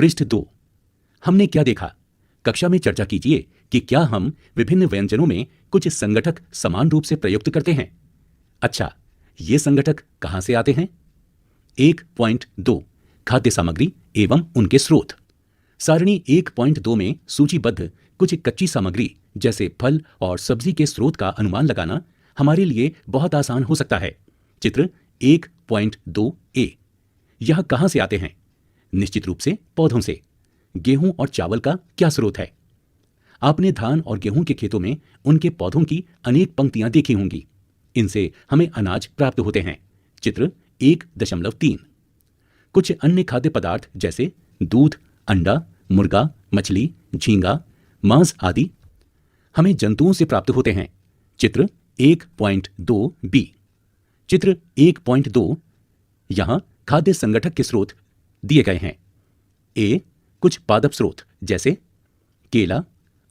पृष्ठ 2। हमने क्या देखा? कक्षा में चर्चा कीजिए कि क्या हम विभिन्न व्यंजनों में कुछ संगठक समान रूप से प्रयुक्त करते हैं। अच्छा, ये संगठक कहां से आते हैं? 1.2 खाद्य सामग्री एवं उनके स्रोत। सारणी 1.2 में सूचीबद्ध कुछ कच्ची सामग्री जैसे फल और सब्जी के स्रोत का अनुमान लगाना हमारे लिए बहुत आसान हो सकता है। चित्र 1.2a। यह कहां से आते हैं? निश्चित रूप से पौधों से। गेहूं और चावल का क्या स्रोत है? आपने धान और गेहूं के खेतों में उनके पौधों की अनेक पंक्तियां देखी होंगी। इनसे हमें अनाज प्राप्त होते हैं। चित्र 1.3। कुछ अन्य खाद्य पदार्थ जैसे दूध, अंडा, मुर्गा, मछली, झींगा, मांस आदि हमें जंतुओं से प्राप्त होते हैं। चित्र 1.2b। चित्र 1.2। यहां खाद्य संगठक के स्रोत दिए गए हैं। ए, कुछ पादप स्रोत जैसे केला,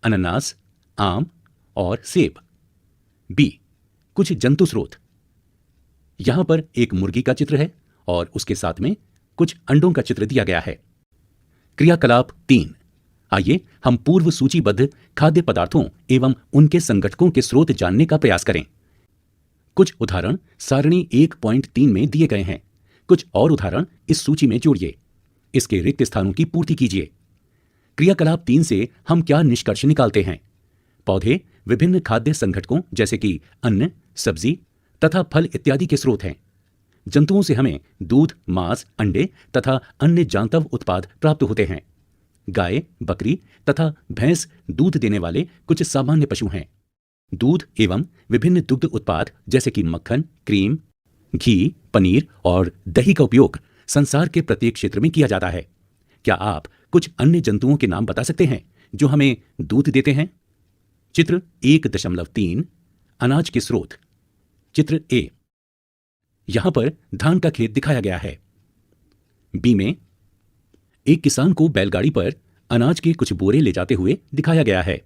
अनानास, आम और सेब। बी, कुछ जंतु स्रोत। यहां पर एक मुर्गी का चित्र है और उसके साथ में कुछ अंडों का चित्र दिया गया है। क्रियाकलाप 3। आइए हम पूर्व सूचीबद्ध खाद्य पदार्थों एवं उनके संगठकों के स्रोत जानने का प्रयास करें। कुछ उदाहरण सारणी 1.3 में दिए गए हैं। कुछ और उदाहरण इस सूची में जोड़िए। इसके रिक्त स्थानों की पूर्ति कीजिए। क्रियाकलाप 3 से हम क्या निष्कर्ष निकालते हैं? पौधे विभिन्न खाद्य संगठकों जैसे कि अन्न, सब्जी तथा फल इत्यादि के स्रोत हैं। जंतुओं से हमें दूध, मांस, अंडे तथा अन्य जांतव उत्पाद प्राप्त होते हैं। गाय, बकरी तथा भैंस दूध देने वाले कुछ सामान्य पशु हैं। दूध एवं विभिन्न दुग्ध उत्पाद जैसे कि मक्खन, क्रीम, घी, पनीर और दही का उपयोग संसार के प्रत्येक क्षेत्र में किया जाता है। क्या आप कुछ अन्य जंतुओं के नाम बता सकते हैं जो हमें दूध देते हैं? चित्र 1.3 अनाज के स्रोत। चित्र ए। यहां पर धान का खेत दिखाया गया है। बी में एक किसान को बैलगाड़ी पर अनाज के कुछ बोरे ले जाते हुए दिखाया गया है।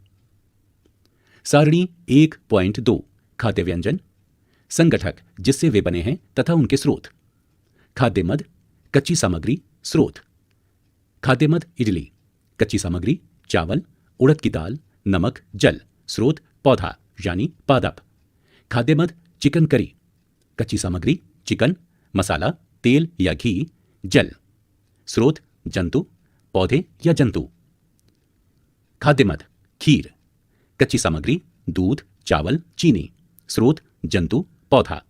सारणी 1.2 खाद्य व्यंजन, संगठक जिससे वे बने हैं तथा उनके स्रोत। खाद्य मद, कच्ची सामग्री, स्रोत। खाद्य मद इडली, कच्ची सामग्री चावल, उड़द की दाल, नमक, जल, स्रोत पौधा यानी पादप। खाद्य मद चिकन करी, कच्ची सामग्री चिकन, मसाला, तेल या घी, जल, स्रोत जंतु, पौधे या जंतु। खाद्य मद खीर, कच्ची सामग्री दूध, चावल, चीनी, स्रोत जंतु, पौधा।